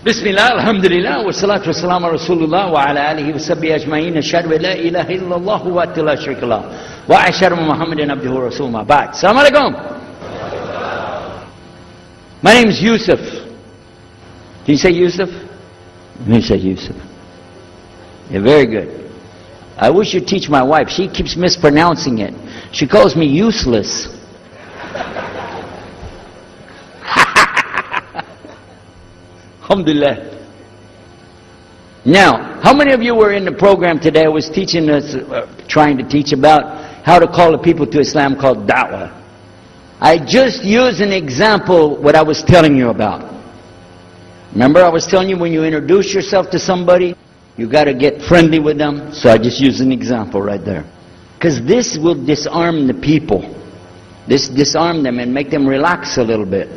Bismillah, alhamdulillah, wa salatu wa salam ala Rasulullah wa ala alihi wa sahbihi ajma'in, ashhadu an la ilaha illallah wa la sharika lah wa ashhadu Muhammadan abduhu wa rasuluhu ma ba'd. Assalamu alaikum. My name is Yusuf. Can you say Yusuf? Let me say Yusuf. Yeah, very good. I wish you'd teach my wife. She keeps mispronouncing it. She calls me useless. Alhamdulillah. Now, how many of you were in the program today? I was teaching us, trying to teach about how to call the people to Islam called da'wah. I just used an example what I was telling you about. Remember I was telling you when you introduce yourself to somebody, you got to get friendly with them. So I just used an example right there. Because this will disarm the people. This disarm them and make them relax a little bit.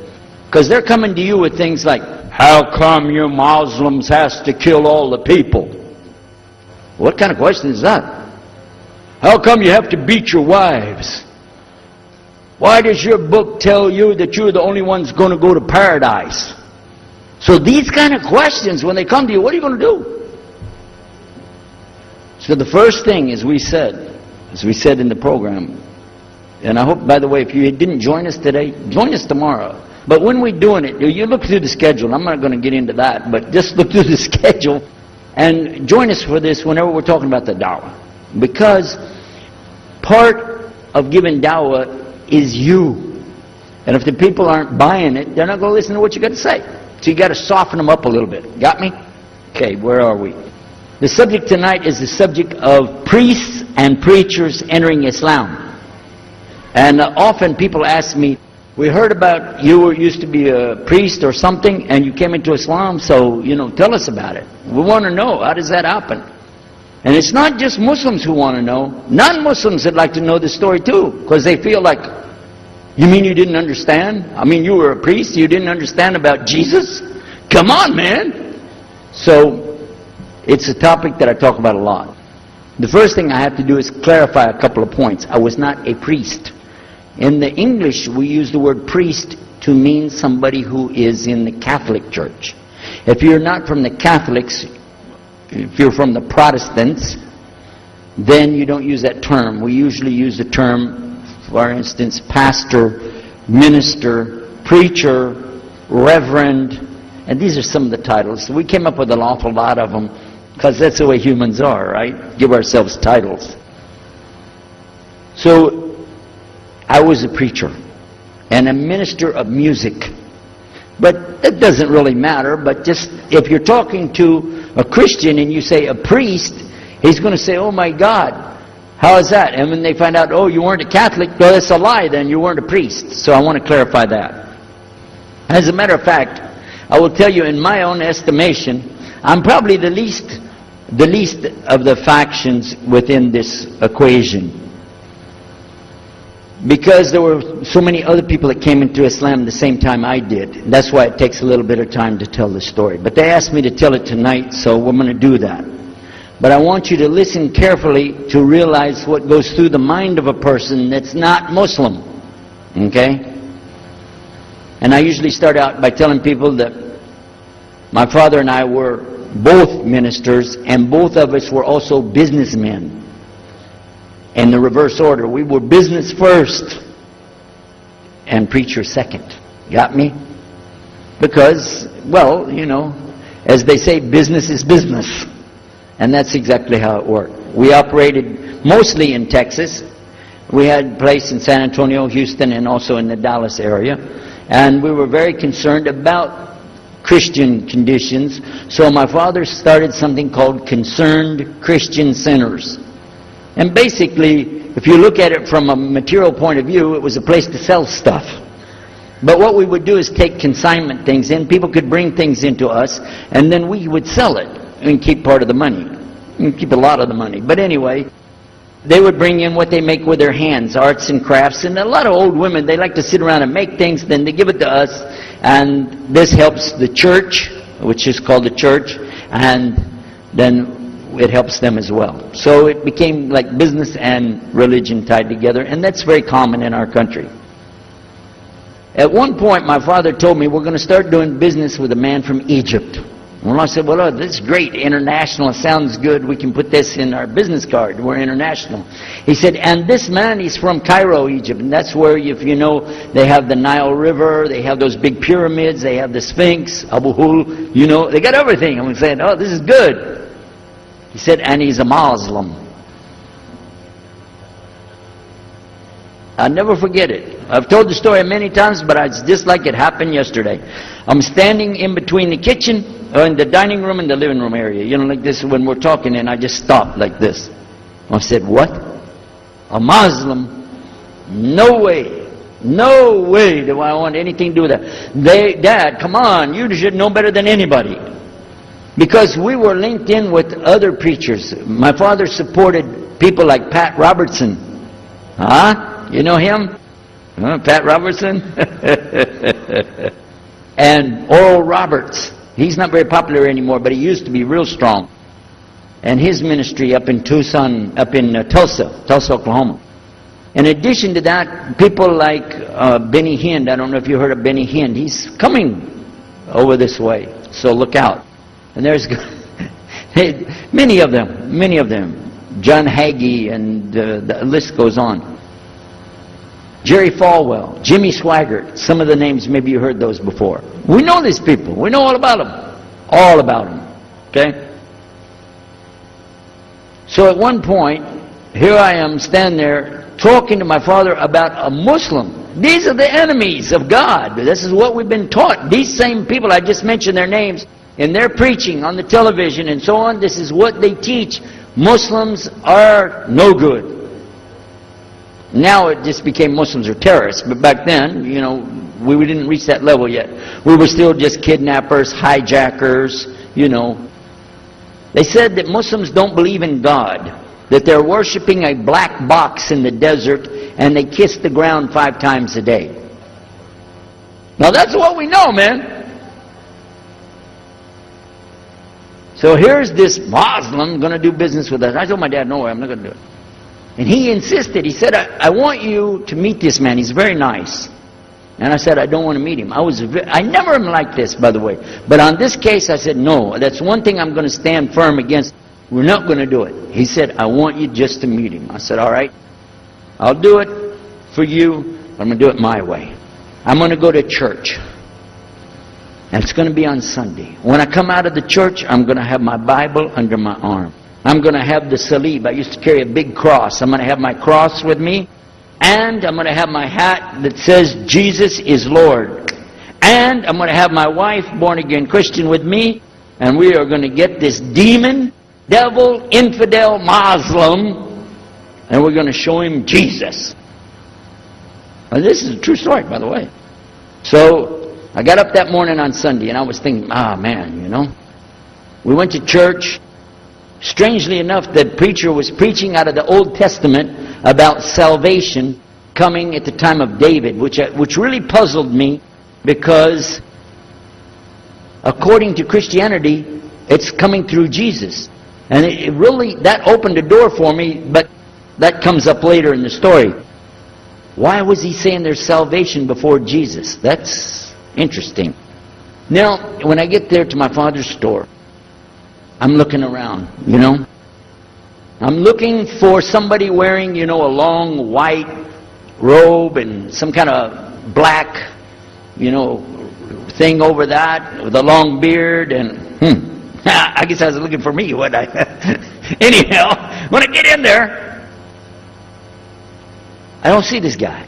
Because they're coming to you with things like, how come you Muslims has to kill all the people? What kind of question is that? How come you have to beat your wives? Why does your book tell you that you're the only ones going to go to paradise? So these kind of questions, when they come to you, what are you going to do? So the first thing, as we said in the program, and I hope, by the way, if you didn't join us today, join us tomorrow. But when we're doing it, you look through the schedule. I'm not going to get into that, but just look through the schedule and join us for this whenever we're talking about the da'wah. Because part of giving da'wah is you. And if the people aren't buying it, they're not going to listen to what you got to say. So you got to soften them up a little bit. Got me? Okay, where are we? The subject tonight is the subject of priests and preachers entering Islam. And often people ask me, we heard about you used to be a priest or something and you came into Islam, so, tell us about it. We want to know, how does that happen? And it's not just Muslims who want to know. Non-Muslims would like to know the story too, because they feel like, you mean you didn't understand? I mean, you were a priest, you didn't understand about Jesus? Come on, man! So, it's a topic that I talk about a lot. The first thing I have to do is clarify a couple of points. I was not a priest. In the English, we use the word priest to mean somebody who is in the Catholic Church. If you're not from the Catholics, if you're from the Protestants, then you don't use that term. We usually use the term, for instance, pastor, minister, preacher, reverend, and these are some of the titles. We came up with an awful lot of them because that's the way humans are, right? Give ourselves titles. So, I was a preacher and a minister of music. But it doesn't really matter, but just if you're talking to a Christian and you say a priest, he's going to say, oh my God, how is that? And when they find out, oh, you weren't a Catholic, well, that's a lie then, you weren't a priest. So I want to clarify that. As a matter of fact, I will tell you in my own estimation, I'm probably the least of the factions within this equation. Because there were so many other people that came into Islam the same time I did. That's why it takes a little bit of time to tell the story. But they asked me to tell it tonight, so we're going to do that. But I want you to listen carefully to realize what goes through the mind of a person that's not Muslim. Okay? And I usually start out by telling people that my father and I were both ministers, and both of us were also businessmen. In the reverse order. We were business first and preacher second. Got me? Because, well, as they say, business is business. And that's exactly how it worked. We operated mostly in Texas. We had a place in San Antonio, Houston, and also in the Dallas area. And we were very concerned about Christian conditions. So my father started something called Concerned Christian Centers. And basically, if you look at it from a material point of view, it was a place to sell stuff. But what we would do is take consignment things in. People could bring things into us, and then we would sell it and keep part of the money. And keep a lot of the money. But anyway, they would bring in what they make with their hands, arts and crafts. And a lot of old women, they like to sit around and make things, then they give it to us. And this helps the church, which is called the church, and then it helps them as well. So it became like business and religion tied together, and that's very common in our country. At one point, my father told me, we're going to start doing business with a man from Egypt. Well, I said, well, this is great. International. It sounds good. We can put this in our business card. We're international. He said, and this man, he's from Cairo, Egypt. And that's where, if you know, they have the Nile River. They have those big pyramids. They have the Sphinx, Abu Hul. You know, they got everything. I'm saying, oh, this is good. He said, and he's a Muslim. I'll never forget it. I've told the story many times, but it's just like it happened yesterday. I'm standing in between the kitchen, in the dining room and the living room area. You know, like this when we're talking, and I just stopped like this. I said, what? A Muslim? No way. No way do I want anything to do with that. Dad, come on, you should know better than anybody. Because we were linked in with other preachers. My father supported people like Pat Robertson. Huh? You know him? Pat Robertson? And Oral Roberts. He's not very popular anymore, but he used to be real strong. And his ministry up in Tulsa, Oklahoma. In addition to that, people like Benny Hinn. I don't know if you heard of Benny Hinn. He's coming over this way, so look out. And there's many of them. John Hagee, and the list goes on. Jerry Falwell, Jimmy Swaggart, some of the names, maybe you heard those before. We know these people. We know all about them. All about them. Okay? So at one point, here I am standing there talking to my father about a Muslim. These are the enemies of God. This is what we've been taught. These same people, I just mentioned their names, in their preaching on the television and so on, this is what they teach. Muslims are no good. Now it just became Muslims are terrorists, but back then, you know, we didn't reach that level yet. We were still just kidnappers, hijackers, you know. They said that Muslims don't believe in God, that they're worshiping a black box in the desert, and they kiss the ground 5 times a day. Now that's what we know, man. So here's this Muslim going to do business with us. I told my dad, no way, I'm not going to do it. And he insisted. He said, I want you to meet this man. He's very nice. And I said, I don't want to meet him. I never am like this, by the way. But on this case, I said, no. That's one thing I'm going to stand firm against. We're not going to do it. He said, I want you just to meet him. I said, all right. I'll do it for you. But I'm going to do it my way. I'm going to go to church. And it's going to be on Sunday. When I come out of the church, I'm going to have my Bible under my arm. I'm going to have the salib. I used to carry a big cross. I'm going to have my cross with me. And I'm going to have my hat that says Jesus is Lord. And I'm going to have my wife, born-again Christian, with me. And we are going to get this demon, devil, infidel, Muslim. And we're going to show him Jesus. Now, this is a true story, by the way. So I got up that morning on Sunday and I was thinking, man, you know. We went to church. Strangely enough, the preacher was preaching out of the Old Testament about salvation coming at the time of David, which really puzzled me because according to Christianity, it's coming through Jesus. And it really, that opened the door for me, but that comes up later in the story. Why was he saying there's salvation before Jesus? That's interesting. Now, when I get there to my father's store, I'm looking around, you know. I'm looking for somebody wearing, you know, a long white robe and some kind of black, you know, thing over that with a long beard. And I guess I was looking for me, wasn't I? Anyhow, when I get in there, I don't see this guy.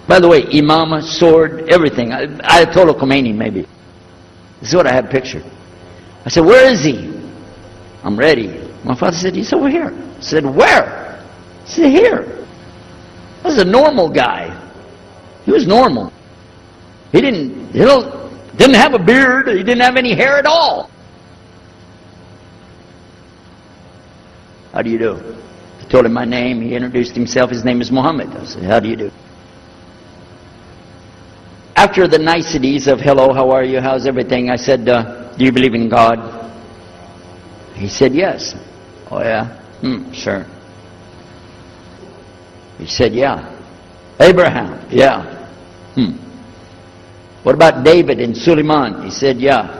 By the way, imama, sword, everything. Ayatollah Khomeini, maybe. This is what I have pictured. I said, where is he? I'm ready. My father said, he's over here. I said, where? said, here. This is a normal guy. He was normal. He didn't have a beard. He didn't have any hair at all. How do you do? I told him my name. He introduced himself. His name is Muhammad. I said, how do you do? After the niceties of hello, how are you, how's everything, I said, do you believe in God? He said, yes. Oh, yeah? Sure. He said, yeah. Abraham? Yeah. What about David and Suleiman? He said, yeah.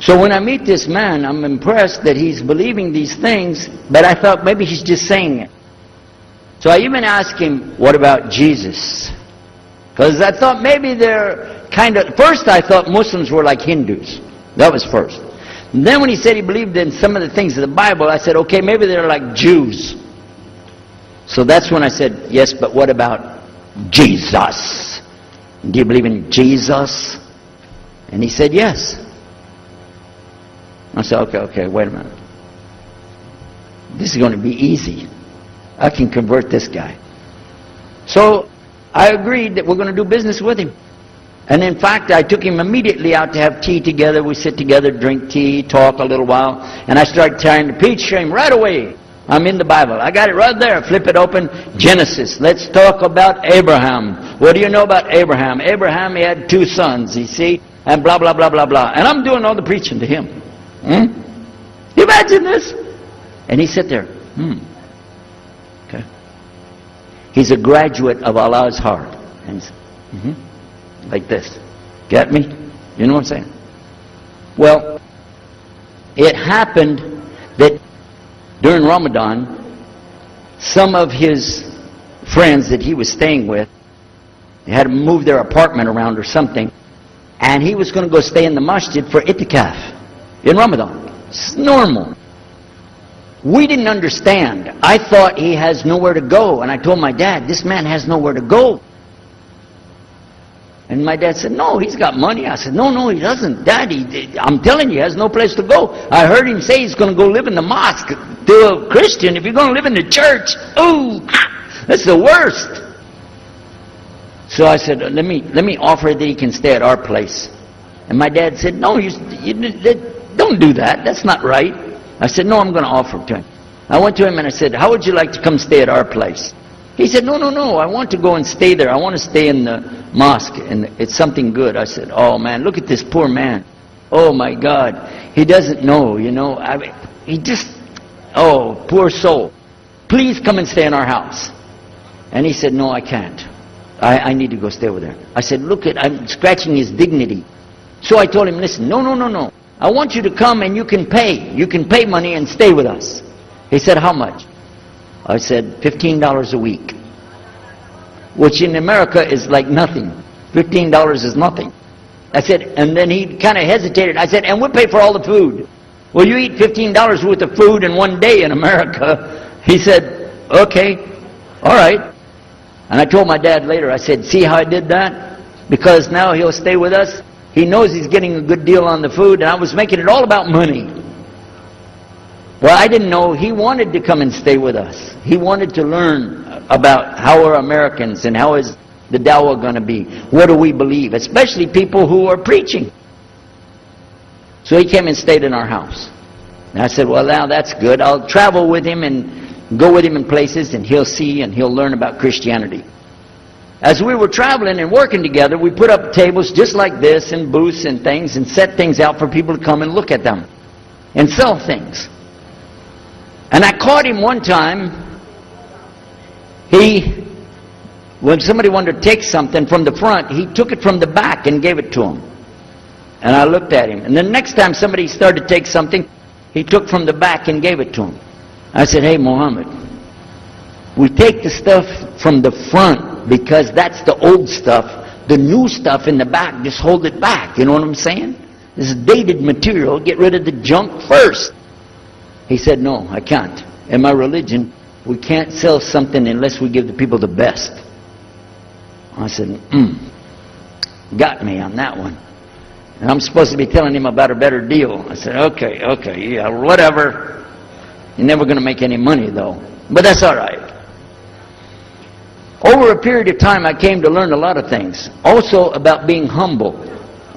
So when I meet this man, I'm impressed that he's believing these things, but I thought maybe he's just saying it. So I even asked him, what about Jesus? Because I thought maybe they're kind of... First I thought Muslims were like Hindus. That was first. And then when he said he believed in some of the things of the Bible, I said, okay, maybe they're like Jews. So that's when I said, yes, but what about Jesus? Do you believe in Jesus? And he said, yes. I said, okay, wait a minute. This is going to be easy. I can convert this guy. So I agreed that we're going to do business with him. And in fact, I took him immediately out to have tea together. We sit together, drink tea, talk a little while. And I started trying to preach to him right away. I'm in the Bible. I got it right there. Flip it open. Genesis. Let's talk about Abraham. What do you know about Abraham? Abraham, he had 2 sons, you see. And blah, blah, blah, blah, blah. And I'm doing all the preaching to him. You imagine this? And he sat there. Okay. He's a graduate of Allah's heart. And like this. Get me? You know what I'm saying? Well, it happened that during Ramadan, some of his friends that he was staying with, they had to move their apartment around or something, and he was going to go stay in the masjid for itikaf in Ramadan. It's normal. We didn't understand. I thought he has nowhere to go, and I told my dad, this man has nowhere to go. And my dad said, no, he's got money. I said, no, he doesn't. Daddy, I'm telling you, he has no place to go. I heard him say he's going to go live in the mosque. To a Christian, if you're going to live in the church, ooh, that's the worst. So I said, let me offer that he can stay at our place. And my dad said, no, you don't do that. That's not right. I said, no, I'm going to offer it to him. I went to him and I said, how would you like to come stay at our place? He said, no, I want to go and stay there. I want to stay in the mosque, and it's something good. I said, oh man, look at this poor man. Oh my God. He doesn't know, you know. He just, oh, poor soul. Please come and stay in our house. And he said, no, I can't. I need to go stay over there. I said, look, I'm scratching his dignity. So I told him, listen, no. I want you to come and you can pay. You can pay money and stay with us. He said, how much? I said, $15 a week. Which in America is like nothing. $15 is nothing. I said, and then he kind of hesitated. I said, and we'll pay for all the food. Well, you eat $15 worth of food in one day in America. He said, okay, all right. And I told my dad later, I said, see how I did that? Because now he'll stay with us. He knows he's getting a good deal on the food, and I was making it all about money. Well, I didn't know he wanted to come and stay with us. He wanted to learn about how are Americans and how is the dawah going to be. What do we believe? Especially people who are preaching. So he came and stayed in our house. And I said, well, now that's good. I'll travel with him and go with him in places, and he'll see and he'll learn about Christianity. As we were traveling and working together, we put up tables just like this and booths and things and set things out for people to come and look at them and sell things. And I caught him one time. When somebody wanted to take something from the front, he took it from the back and gave it to him. And I looked at him. And the next time somebody started to take something, he took from the back and gave it to him. I said, hey, Muhammad, we take the stuff from the front because that's the old stuff. The new stuff in the back, just hold it back. You know what I'm saying? This is dated material. Get rid of the junk first. He said, no, I can't. In my religion, we can't sell something unless we give the people the best. I said, got me on that one. And I'm supposed to be telling him about a better deal. I said, okay, yeah, whatever. You're never going to make any money, though. But that's all right. Over a period of time, I came to learn a lot of things. Also about being humble.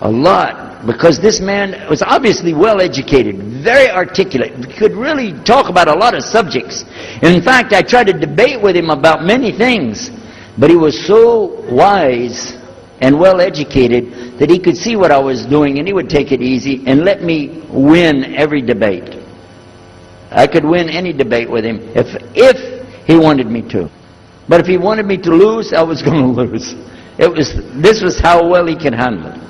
A lot. Because this man was obviously well educated, very articulate, could really talk about a lot of subjects. And in fact, I tried to debate with him about many things. But he was so wise and well educated that he could see what I was doing and he would take it easy and let me win every debate. I could win any debate with him if he wanted me to. But if he wanted me to lose, I was going to lose. This was how well he could handle it.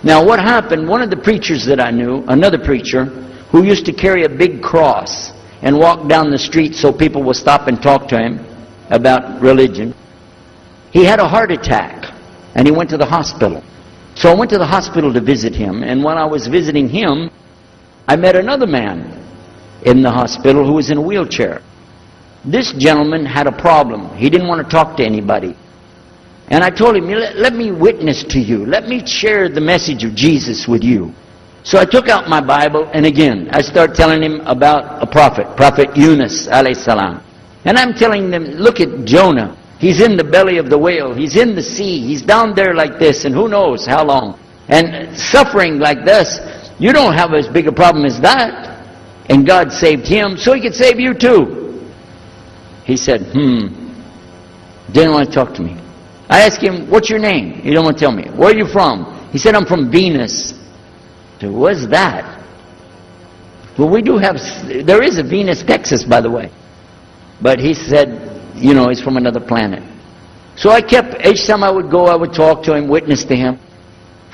Now what happened, one of the preachers that I knew, another preacher, who used to carry a big cross and walk down the street so people would stop and talk to him about religion, he had a heart attack and he went to the hospital. So I went to the hospital to visit him, and while I was visiting him, I met another man in the hospital who was in a wheelchair. This gentleman had a problem. He didn't want to talk to anybody. And I told him, let me witness to you. Let me share the message of Jesus with you. So I took out my Bible, and again, I started telling him about a prophet, Prophet Yunus, alayhi salam. And I'm telling them, look at Jonah. He's in the belly of the whale. He's in the sea. He's down there like this, and who knows how long. And suffering like this, you don't have as big a problem as that. And God saved him, so he could save you too. He said, didn't want to talk to me. I asked him, what's your name? He didn't want to tell me. Where are you from? He said, I'm from Venus. I said, what's that? Well, there is a Venus, Texas, by the way. But he said, you know, he's from another planet. So I kept, each time I would go, I would talk to him, witness to him.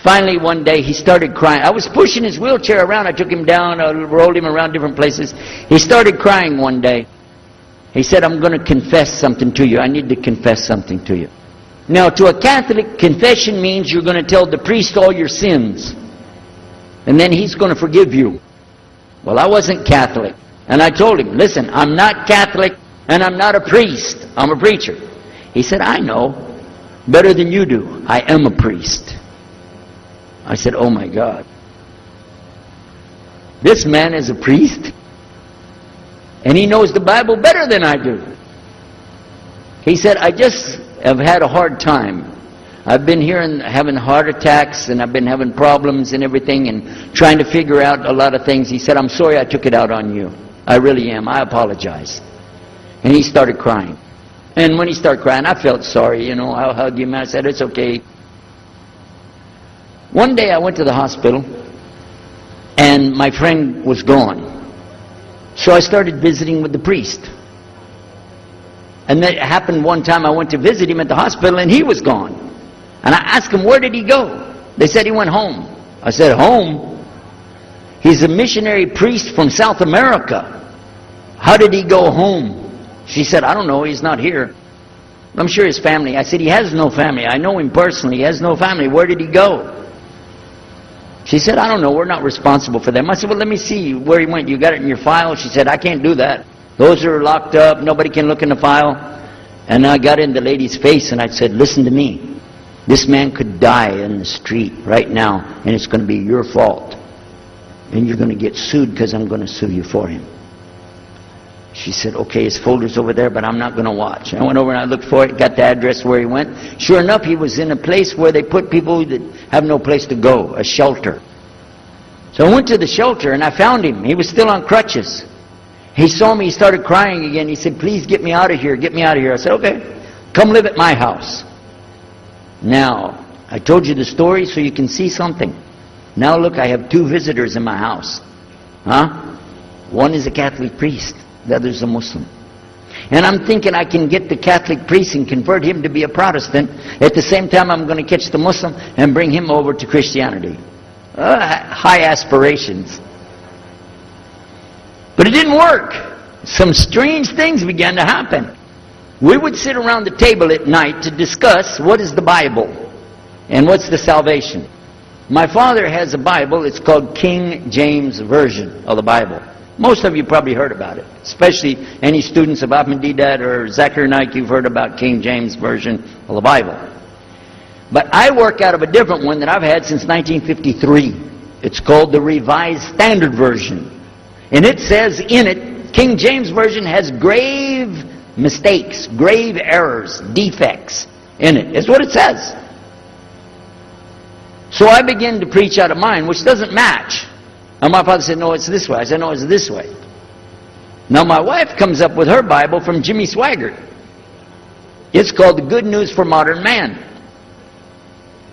Finally, one day, he started crying. I was pushing his wheelchair around. I took him down, I rolled him around different places. He started crying one day. He said, I'm going to confess something to you. I need to confess something to you. Now, to a Catholic, confession means you're going to tell the priest all your sins. And then he's going to forgive you. Well, I wasn't Catholic. And I told him, listen, I'm not Catholic and I'm not a priest. I'm a preacher. He said, I know. Better than you do. I am a priest. I said, oh my God. This man is a priest? And he knows the Bible better than I do. He said, I just have had a hard time. I've been here and having heart attacks, and I've been having problems and everything, and trying to figure out a lot of things. He said, I'm sorry I took it out on you. I really am. I apologize. And he started crying. And when he started crying, I felt sorry, you know. I hugged him. I said, it's okay. One day I went to the hospital, and my friend was gone. So I started visiting with the priest. And that happened one time. I went to visit him at the hospital, and he was gone. And I asked him, where did he go? They said he went home. I said, home? He's a missionary priest from South America. How did he go home? She said, I don't know. He's not here. I'm sure his family. I said, he has no family. I know him personally. He has no family. Where did he go? She said, I don't know. We're not responsible for them. I said, well, let me see where he went. You got it in your file? She said, I can't do that. Those are locked up. Nobody can look in the file. And I got in the lady's face and I said, listen to me. This man could die in the street right now, and it's going to be your fault. And you're going to get sued because I'm going to sue you for him. She said, okay, his folder's over there, but I'm not going to watch. I went over and I looked for it, got the address where he went. Sure enough, he was in a place where they put people that have no place to go, a shelter. So I went to the shelter and I found him. He was still on crutches. He saw me, he started crying again. He said, please get me out of here, get me out of here. I said, okay, come live at my house. Now, I told you the story so you can see something. Now look, I have 2 visitors in my house. One is a Catholic priest. The other is a Muslim. And I'm thinking I can get the Catholic priest and convert him to be a Protestant. At the same time, I'm going to catch the Muslim and bring him over to Christianity. High aspirations. But it didn't work. Some strange things began to happen. We would sit around the table at night to discuss what is the Bible and what's the salvation. My father has a Bible. It's called King James Version of the Bible. Most of you probably heard about it, especially any students of Ahmadiyyat or Zakir Naik. You've heard about King James Version of the Bible. But I work out of a different one that I've had since 1953. It's called the Revised Standard Version. And it says in it, King James Version has grave mistakes, grave errors, defects in it. It's what it says. So I began to preach out of mine, which doesn't match. And my father said, no, it's this way. I said, no, it's this way. Now my wife comes up with her Bible from Jimmy Swaggart. It's called The Good News for Modern Man.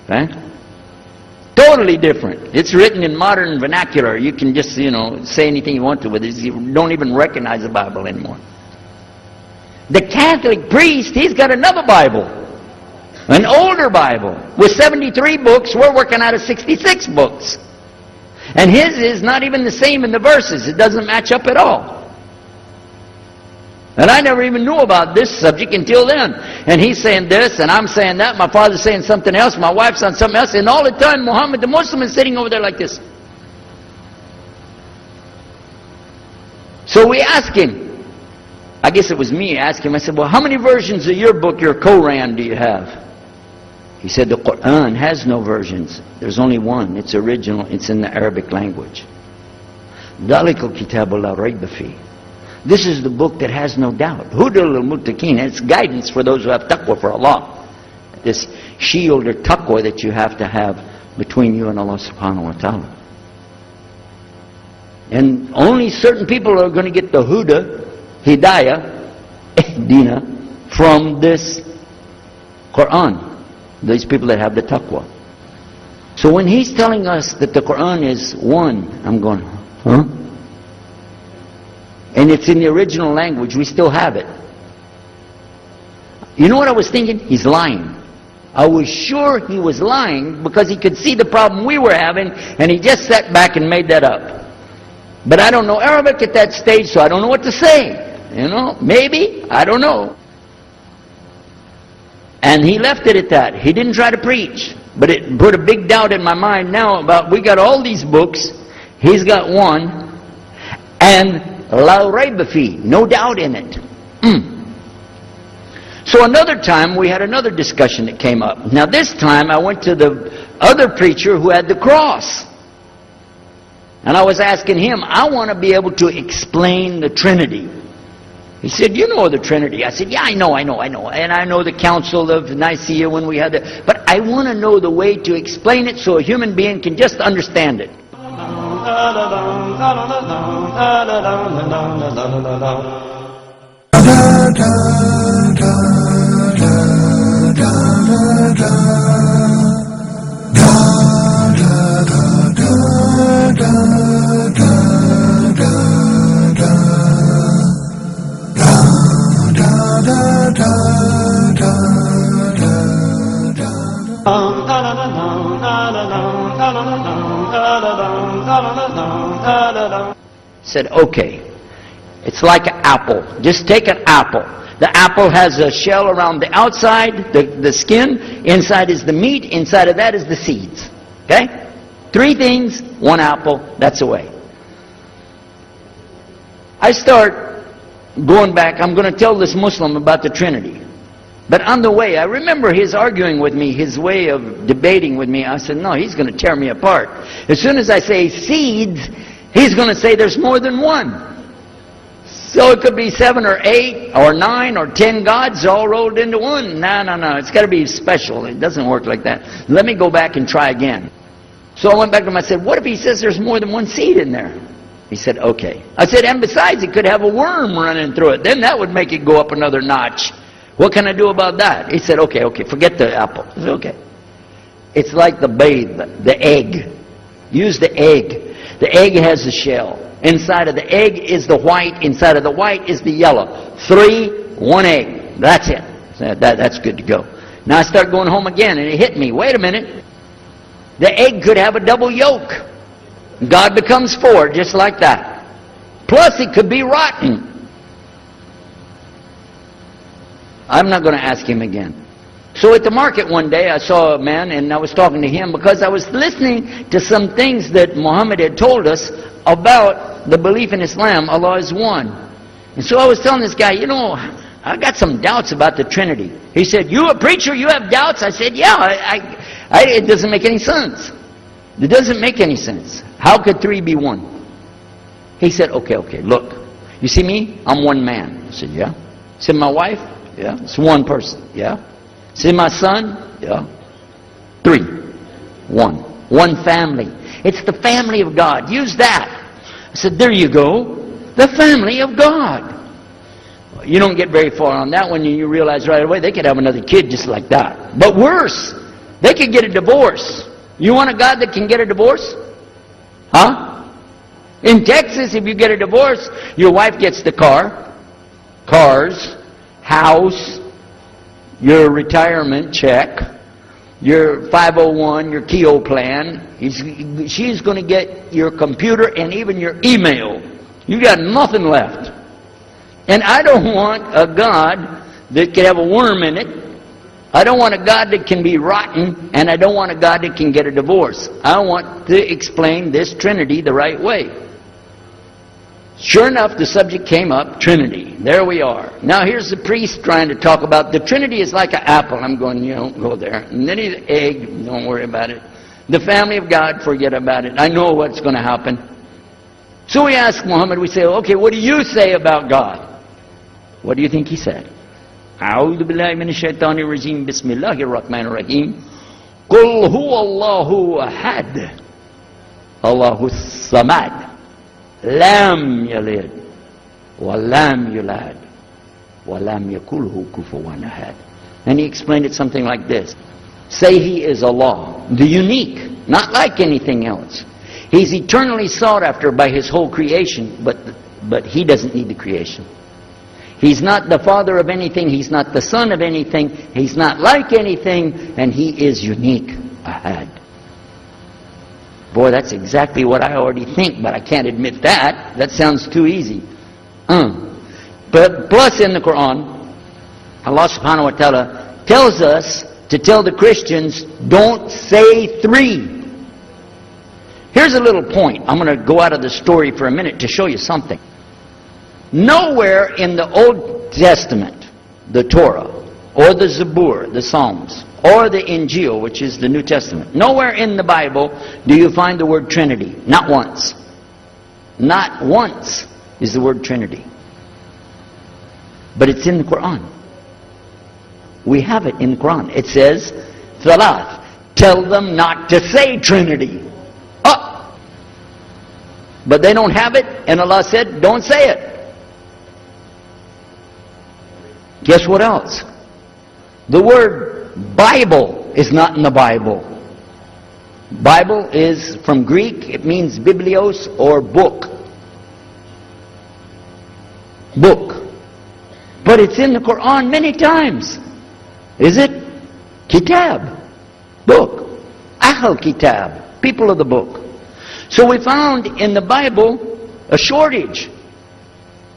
Okay? Totally different. It's written in modern vernacular. You can just, say anything you want to with it. You don't even recognize the Bible anymore. The Catholic priest, he's got another Bible. An older Bible with 73 books. We're working out of 66 books. And his is not even the same in the verses. It doesn't match up at all. And I never even knew about this subject until then. And he's saying this, and I'm saying that. My father's saying something else. My wife's saying something else. And all the time, Muhammad the Muslim is sitting over there like this. So we asked him. I guess it was me asking him. I said, well, how many versions of your book, your Quran, do you have? He said, the Quran has no versions. There's only one. It's original. It's in the Arabic language. ذَلِكَ الْكِتَابُ لَا رَيْبَ فِيهِ. This is the book that has no doubt. Huda lil-muttaqin. It's guidance for those who have taqwa for Allah. This shield or taqwa that you have to have between you and Allah subhanahu wa ta'ala. And only certain people are going to get the huda, hidayah, dina, from this Quran. These people that have the taqwa. So when he's telling us that the Quran is one, I'm going, huh? And it's in the original language, we still have it. You know what I was thinking? He's lying. I was sure he was lying because he could see the problem we were having, and he just sat back and made that up. But I don't know Arabic at that stage, so I don't know what to say. Maybe, I don't know. And he left it at that. He didn't try to preach. But it put a big doubt in my mind now about, we got all these books, he's got one, and la rayba fi, no doubt in it. So another time we had another discussion that came up. Now this time I went to the other preacher who had the cross. And I was asking him, I want to be able to explain the Trinity. He said, you know the Trinity. I said, yeah, I know. And I know the Council of Nicaea when we had that. But I want to know the way to explain it so a human being can just understand it. Said, okay, it's like an apple. Just take an apple. The apple has a shell around the outside, the skin. Inside is the meat. Inside of that is the seeds. Okay? 3 things, 1 apple. That's the way. I start going back. I'm going to tell this Muslim about the Trinity. But on the way, I remember his arguing with me, his way of debating with me. I said, no, he's going to tear me apart. As soon as I say seeds, he's going to say there's more than one. So it could be 7 or 8 or 9 or 10 gods all rolled into one. No. It's got to be special. It doesn't work like that. Let me go back and try again. So I went back to him. I said, what if he says there's more than one seed in there? He said, okay. I said, and besides, it could have a worm running through it. Then that would make it go up another notch. What can I do about that? He said, okay, forget the apple. I said, okay. It's like the babe, the egg. Use the egg. The egg has a shell. Inside of the egg is the white. Inside of the white is the yellow. 3, 1 egg. That's it. That's good to go. Now I start going home again, and it hit me. Wait a minute. The egg could have a double yolk. God becomes 4, just like that. Plus, it could be rotten. I'm not going to ask him again. So at the market one day, I saw a man, and I was talking to him because I was listening to some things that Muhammad had told us about the belief in Islam, Allah is one. And so I was telling this guy, I got some doubts about the Trinity. He said, you a preacher, you have doubts? I said, yeah, it doesn't make any sense. It doesn't make any sense. How could 3 be 1? He said, okay, look. You see me? I'm one man. I said, yeah. See my wife? Yeah. It's one person. Yeah. See my son? Yeah. 3. 1. One family. It's the family of God. Use that. I said, there you go. The family of God. You don't get very far on that one, and you realize right away they could have another kid just like that. But worse, they could get a divorce. You want a God that can get a divorce? Huh? In Texas, if you get a divorce, your wife gets the cars, house, your retirement check, your 501, your Keogh plan. She's going to get your computer and even your email. You got nothing left. And I don't want a God that can have a worm in it. I don't want a God that can be rotten, and I don't want a God that can get a divorce. I want to explain this Trinity the right way. Sure enough, the subject came up, Trinity. There we are. Now here's the priest trying to talk about the Trinity is like an apple. I'm going, you don't go there. And then he's egg, don't worry about it. The family of God, forget about it. I know what's going to happen. So we ask Muhammad, we say, okay, what do you say about God? What do you think he said? أعوذ بالله من الشيطان الرجيم بسم الله الرحمن الرحيم قل هو الله أحد الله الصمد لم يلد ولم يولد ولم يكن له كفوا أحد. And he explained it something like this. Say he is Allah, the unique, not like anything else. He's eternally sought after by his whole creation, but he doesn't need the creation. He's not the father of anything. He's not the son of anything. He's not like anything. And he is unique. Ahad. Boy, that's exactly what I already think, but I can't admit that. That sounds too easy. But plus in the Quran, Allah subhanahu wa ta'ala tells us to tell the Christians, don't say 3. Here's a little point. I'm going to go out of the story for a minute to show you something. Nowhere in the Old Testament, the Torah, or the Zabur, the Psalms, or the Injil, which is the New Testament, nowhere in the Bible do you find the word Trinity. Not once. Not once is the word Trinity. But it's in the Quran. We have it in the Quran. It says, Thalath, tell them not to say Trinity. Oh! But they don't have it, and Allah said, don't say it. Guess what else? The word Bible is not in the Bible. Bible is from Greek. It means biblios or book. Book. But it's in the Quran many times. Is it? Kitab. Book. Ahl Kitab. People of the book. So we found in the Bible a shortage.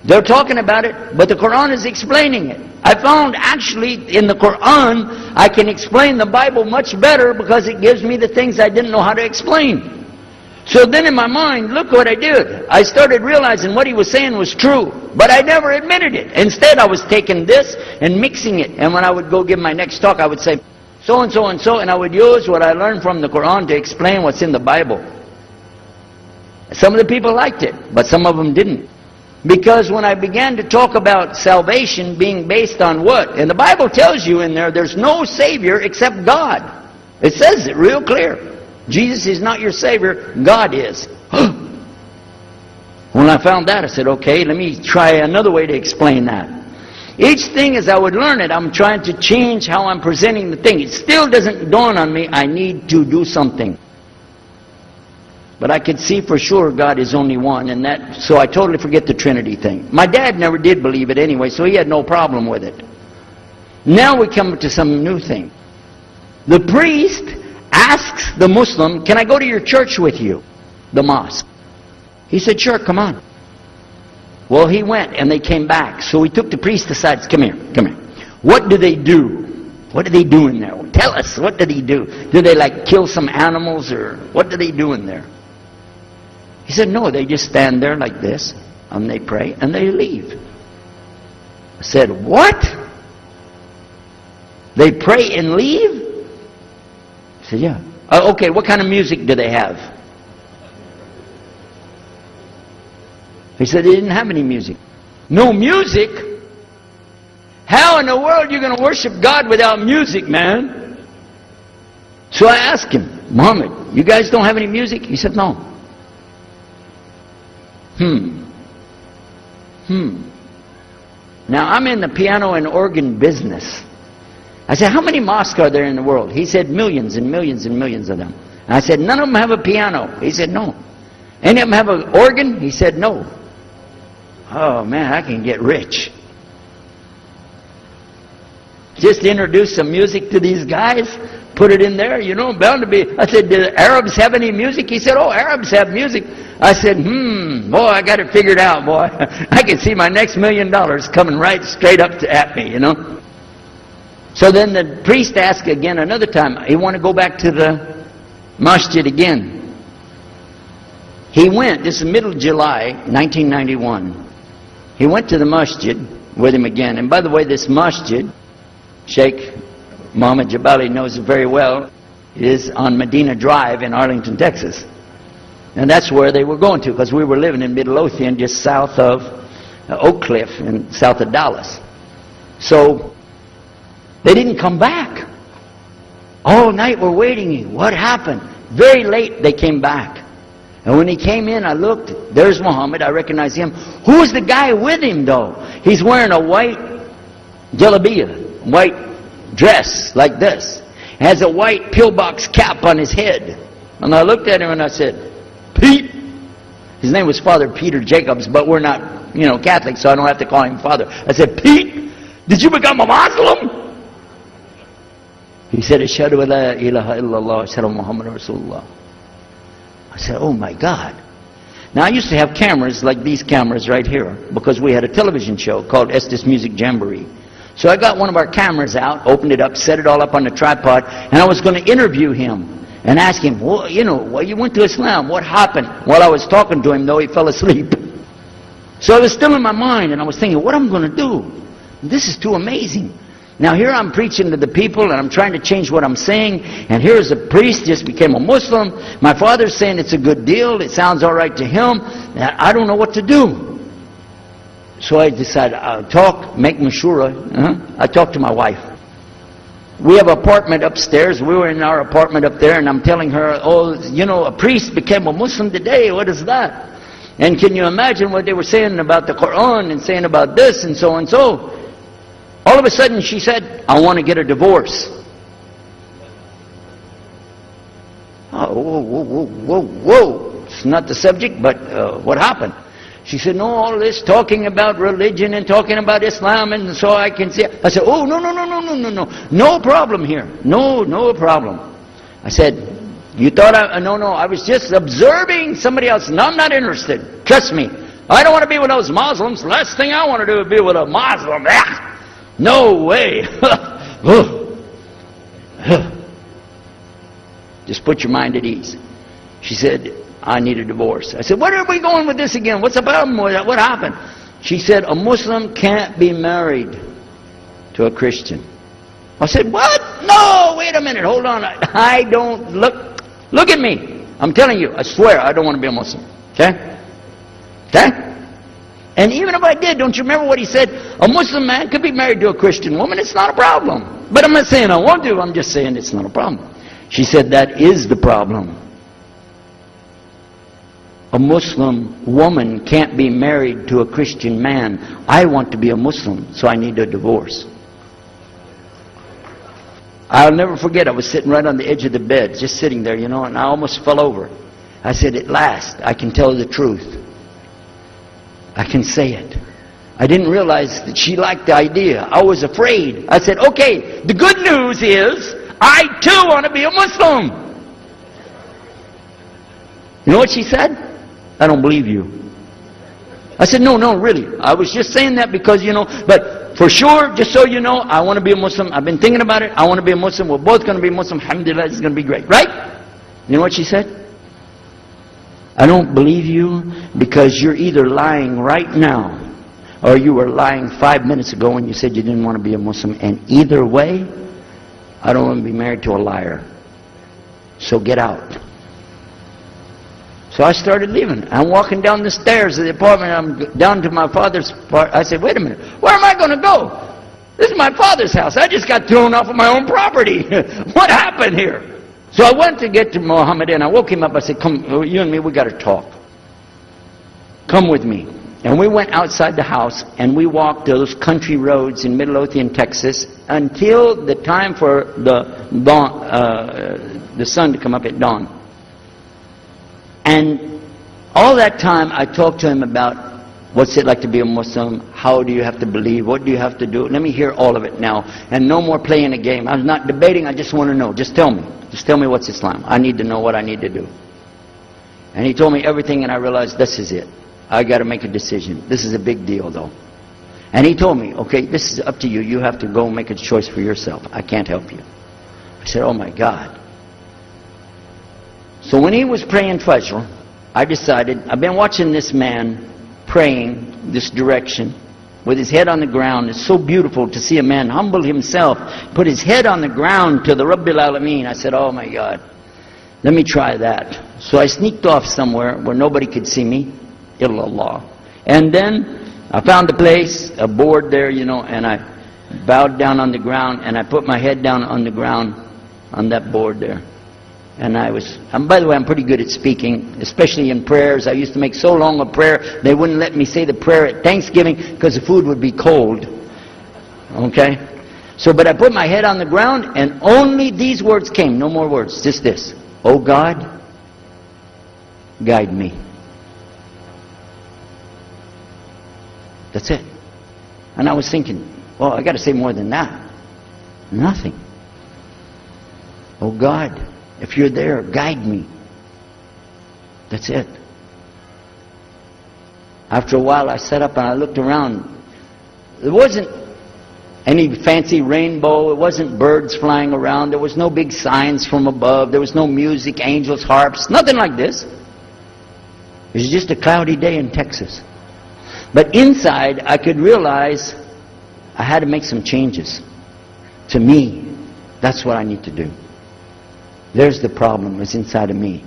They're talking about it, but the Quran is explaining it. I found actually in the Quran, I can explain the Bible much better because it gives me the things I didn't know how to explain. So then in my mind, look what I did. I started realizing what he was saying was true, but I never admitted it. Instead, I was taking this and mixing it. And when I would go give my next talk, I would say, so and so and so, and I would use what I learned from the Quran to explain what's in the Bible. Some of the people liked it, but some of them didn't. Because when I began to talk about salvation being based on what? And the Bible tells you in there, there's no Savior except God. It says it real clear. Jesus is not your Savior, God is. When I found that, I said, okay, let me try another way to explain that. Each thing as I would learn it, I'm trying to change how I'm presenting the thing. It still doesn't dawn on me, I need to do something. But I could see for sure God is only one, and that, so I totally forget the Trinity thing. My dad never did believe it anyway, so he had no problem with it. Now we come to some new thing. The priest asks the Muslim, can I go to your church with you? The mosque. He said, sure, come on. Well, he went, and they came back. So he took the priest aside, come here. What do they do? What do they do in there? Tell us, what did he do? Do they like kill some animals, or what do they do in there? He said, no, they just stand there like this, and they pray, and they leave. I said, what? They pray and leave? He said, yeah. Okay, what kind of music do they have? He said they didn't have any music. No music? How in the world are you going to worship God without music, man? So I asked him, Muhammad, you guys don't have any music? He said, no. Now, I'm in the piano and organ business. I said, how many mosques are there in the world? He said, millions and millions and millions of them. And I said, none of them have a piano. He said, no. Any of them have an organ? He said, no. Oh, man, I can get rich. Just introduce some music to these guys, put it in there, you know, bound to be. I said, do the Arabs have any music? He said, oh, Arabs have music. I said, boy, I got it figured out, boy. I can see my next $1 million coming right straight up at me, you know. So then the priest asked again another time, he wanted to go back to the masjid again. He went, this is middle of July, 1991. He went to the masjid with him again. And by the way, this masjid, Sheikh Mohammed Jabali knows it very well, is on Medina Drive in Arlington, Texas. And that's where they were going to, because we were living in Midlothian, just south of Oak Cliff and south of Dallas. So they didn't come back. All night we're waiting. What happened? Very late they came back. And when he came in, I looked. There's Muhammad. I recognize him. Who's the guy with him, though? He's wearing a white jalabiyah, white dress like this. Has a white pillbox cap on his head. And I looked at him and I said, Pete. His name was Father Peter Jacobs, but we're not, you know, Catholic, so I don't have to call him Father. I said, Pete, did you become a Muslim? He said, Ashhadu an la ilaha illallah, Ashhadu Muhammad Rasulullah. I said, oh my God. Now I used to have cameras like these cameras right here, because we had a television show called Estes Music Jamboree. So I got one of our cameras out, opened it up, set it all up on the tripod, and I was going to interview him and ask him, well, you know, well, you went to Islam, what happened? While I was talking to him, though, he fell asleep. So it was still in my mind, and I was thinking, what am I going to do? This is too amazing. Now here I'm preaching to the people, and I'm trying to change what I'm saying, and here's a priest, just became a Muslim. My father's saying it's a good deal, it sounds all right to him, and I don't know what to do. So I decided, I'll talk, make mashura. I talked to my wife. We have an apartment upstairs. We were in our apartment up there, and I'm telling her, oh, you know, a priest became a Muslim today. What is that? And can you imagine what they were saying about the Quran and saying about this and so and so? All of a sudden she said, I want to get a divorce. Oh, whoa. It's not the subject, but what happened? She said, no, all this talking about religion and talking about Islam, and so I can see. I said, oh, no. No problem here. No problem. I said, you thought no, I was just observing somebody else. No, I'm not interested. Trust me. I don't want to be with those Muslims. The last thing I want to do is be with a Muslim. No way. Just put your mind at ease. She said, I need a divorce. I said, where are we going with this again? What's the problem with that? What happened? She said, a Muslim can't be married to a Christian. I said, what? No, wait a minute, hold on. I don't, look at me. I'm telling you, I swear, I don't want to be a Muslim. Okay? Okay? And even if I did, don't you remember what he said? A Muslim man could be married to a Christian woman. It's not a problem. But I'm not saying I want to. I'm just saying it's not a problem. She said, that is the problem. A Muslim woman can't be married to a Christian man. I want to be a Muslim, so I need a divorce. I'll never forget, I was sitting right on the edge of the bed, just sitting there, you know, and I almost fell over. I said, at last, I can tell the truth. I can say it. I didn't realize that she liked the idea. I was afraid. I said, okay, the good news is, I too want to be a Muslim. You know what she said? I don't believe you. I said, no, really. I was just saying that because, you know, but for sure, just so you know, I want to be a Muslim. I've been thinking about it. I want to be a Muslim. We're both going to be Muslim. Alhamdulillah, it's going to be great. Right? You know what she said? I don't believe you because you're either lying right now or you were lying 5 minutes ago when you said you didn't want to be a Muslim. And either way, I don't want to be married to a liar. So get out. So I started leaving. I'm walking down the stairs of the apartment. I'm down to my father's part. I said, wait a minute. Where am I going to go? This is my father's house. I just got thrown off of my own property. What happened here? So I went to get to Muhammad and I woke him up. I said, come, you and me, we got to talk. Come with me. And we went outside the house and we walked those country roads in Midlothian, Texas until the time for the dawn, the sun to come up at dawn. And all that time I talked to him about what's it like to be a Muslim, how do you have to believe, what do you have to do. Let me hear all of it now. And no more playing a game. I'm not debating, I just want to know. Just tell me. Just tell me what's Islam. I need to know what I need to do. And he told me everything and I realized this is it. I got to make a decision. This is a big deal though. And he told me, okay, this is up to you. You have to go make a choice for yourself. I can't help you. I said, oh my God. So when he was praying Fajr, I decided, I've been watching this man praying this direction with his head on the ground. It's so beautiful to see a man humble himself, put his head on the ground to the Rabbil Alameen. I said, oh my God, let me try that. So I sneaked off somewhere where nobody could see me, illallah. And then I found a place, a board there, you know, and I bowed down on the ground and I put my head down on the ground on that board there. And by the way, I'm pretty good at speaking, especially in prayers. I used to make so long a prayer, they wouldn't let me say the prayer at Thanksgiving because the food would be cold. Okay? So, but I put my head on the ground and only these words came, no more words, just this. Oh God, guide me. That's it. And I was thinking, well, I got to say more than that. Nothing. Oh God, if you're there, guide me. That's it. After a while, I sat up and I looked around. There wasn't any fancy rainbow. It wasn't birds flying around. There was no big signs from above. There was no music, angels, harps, nothing like this. It was just a cloudy day in Texas. But inside, I could realize I had to make some changes. To me, that's what I need to do. There's the problem, it's inside of me.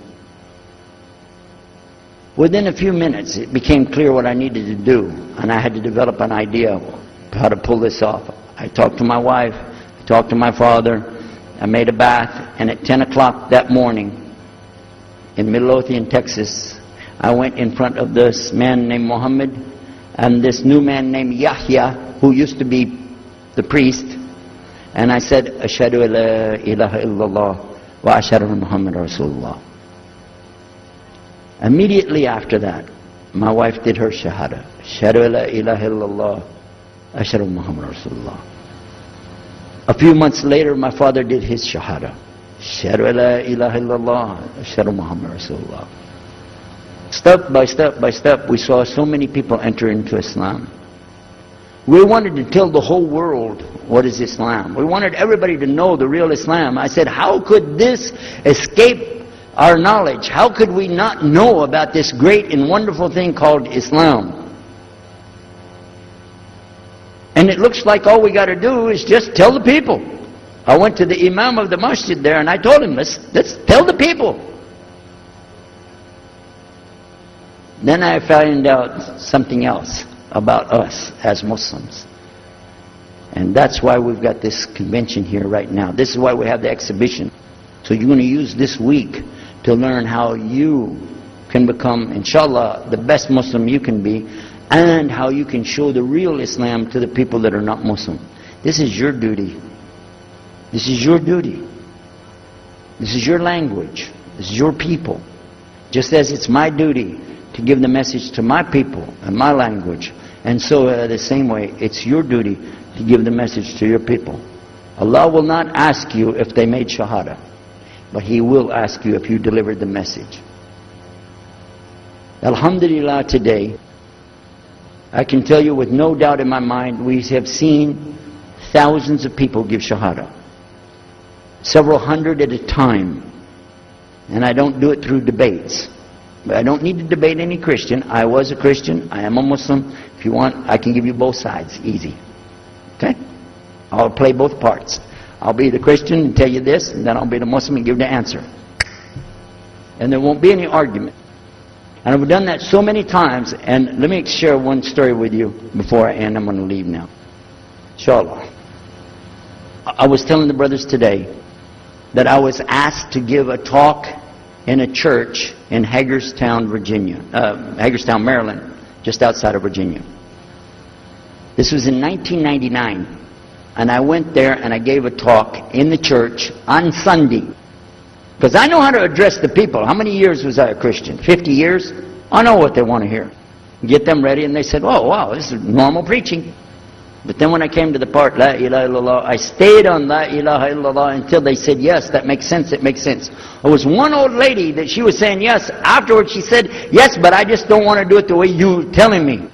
Within a few minutes, it became clear what I needed to do, and I had to develop an idea of how to pull this off. I talked to my wife, I talked to my father, I made a bath, and at 10 o'clock that morning, in Midlothian, Texas, I went in front of this man named Muhammad, and this new man named Yahya, who used to be the priest, and I said, Ashhadu la ilaha illallah. Wa ashhadu Muhammad Rasulullah. Immediately after that, my wife did her shahada. Ashhadu la ilaha illallah. Ashhadu Muhammad Rasulullah. A few months later, my father did his shahada. Ashhadu la ilaha illallah. Ashhadu Muhammad Rasulullah. Step by step by step, we saw so many people enter into Islam. We wanted to tell the whole world what is Islam. We wanted everybody to know the real Islam. I said, how could this escape our knowledge? How could we not know about this great and wonderful thing called Islam? And it looks like all we got to do is just tell the people. I went to the imam of the masjid there and I told him, let's tell the people. Then I found out something else about us as Muslims. And that's why we've got this convention here right now. This is why we have the exhibition. So you're going to use this week to learn how you can become, inshallah, the best Muslim you can be, and how you can show the real Islam to the people that are not Muslim. This is your duty. This is your duty. This is your language. This is your people. Just as it's my duty to give the message to my people and my language. And so the same way, it's your duty to give the message to your people. Allah will not ask you if they made shahada, but He will ask you if you delivered the message. Alhamdulillah, today, I can tell you with no doubt in my mind, we have seen thousands of people give shahada. Several hundred at a time. And I don't do it through debates. But I don't need to debate any Christian. I was a Christian. I am a Muslim. If you want, I can give you both sides. Easy. Okay? I'll play both parts. I'll be the Christian and tell you this, and then I'll be the Muslim and give the answer. And there won't be any argument. And I've done that so many times. And let me share one story with you before I end. I'm going to leave now. Inshallah. I was telling the brothers today that I was asked to give a talk in a church in Hagerstown, Maryland, just outside of Virginia. This was in 1999. And I went there and I gave a talk in the church on Sunday. Because I know how to address the people. How many years was I a Christian? 50 years? I know what they want to hear. Get them ready, and they said, oh, wow, this is normal preaching. But then when I came to the part, La ilaha illallah, I stayed on La ilaha illallah until they said, yes, that makes sense, it makes sense. There was one old lady that she was saying yes. Afterwards she said, yes, but I just don't want to do it the way you're telling me.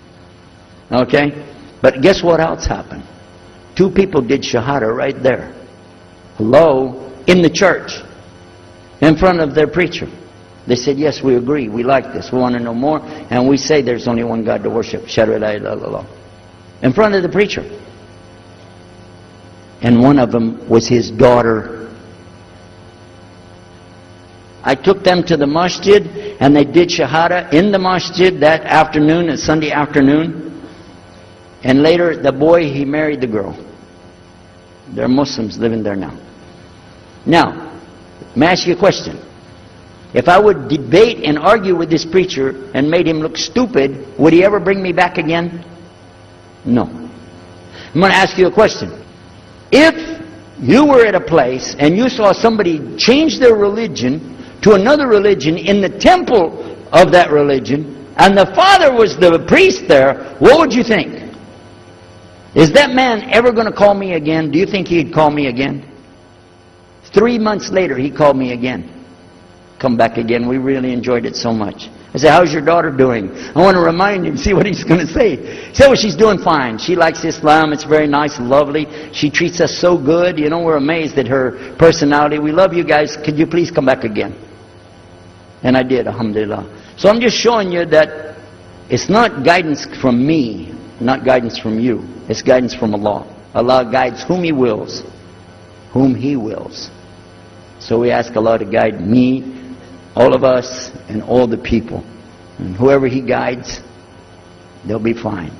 Okay? But guess what else happened? 2 people did shahada right there. Hello? In the church. In front of their preacher. They said, yes, we agree. We like this. We want to know more. And we say there's only one God to worship. Shahadu la ilaha illallah. In front of the preacher. And one of them was his daughter. I took them to the masjid and they did shahada in the masjid that afternoon, a Sunday afternoon. And later the boy, he married the girl. They're Muslims living there now. Now, let me ask you a question. If I would debate and argue with this preacher and made him look stupid, would he ever bring me back again? No. I'm going to ask you a question. If you were at a place and you saw somebody change their religion to another religion in the temple of that religion, and the father was the priest there, what would you think? Is that man ever going to call me again? Do you think he'd call me again? 3 months later, he called me again. Come back again. We really enjoyed it so much. I said, how's your daughter doing? I want to remind him, see what he's going to say. He said, well, she's doing fine. She likes Islam. It's very nice and lovely. She treats us so good. You know, we're amazed at her personality. We love you guys. Could you please come back again? And I did, alhamdulillah. So I'm just showing you that it's not guidance from me, not guidance from you. It's guidance from Allah. Allah guides whom He wills. Whom He wills. So we ask Allah to guide me, all of us, and all the people. And whoever He guides, they'll be fine.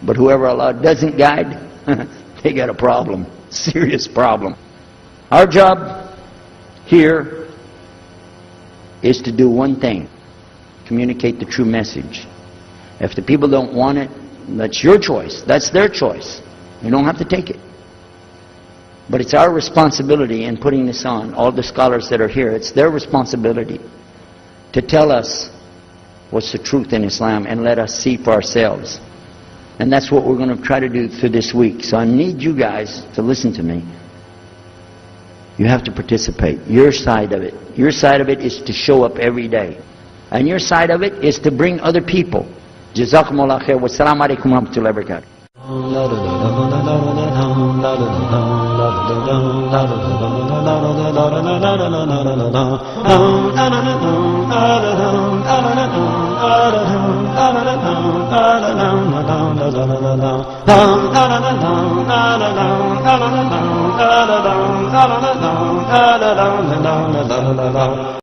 But whoever Allah doesn't guide, they got a problem. Serious problem. Our job here is to do one thing. Communicate the true message. If the people don't want it, that's your choice. That's their choice. You don't have to take it. But it's our responsibility in putting this on, all the scholars that are here, it's their responsibility to tell us what's the truth in Islam and let us see for ourselves. And that's what we're going to try to do through this week. So I need you guys to listen to me. You have to participate. Your side of it. Your side of it is to show up every day. And your side of it is to bring other people. Jazakumullah khair. Wassalamu alaikum wa rahmatullahi wa barakatuh.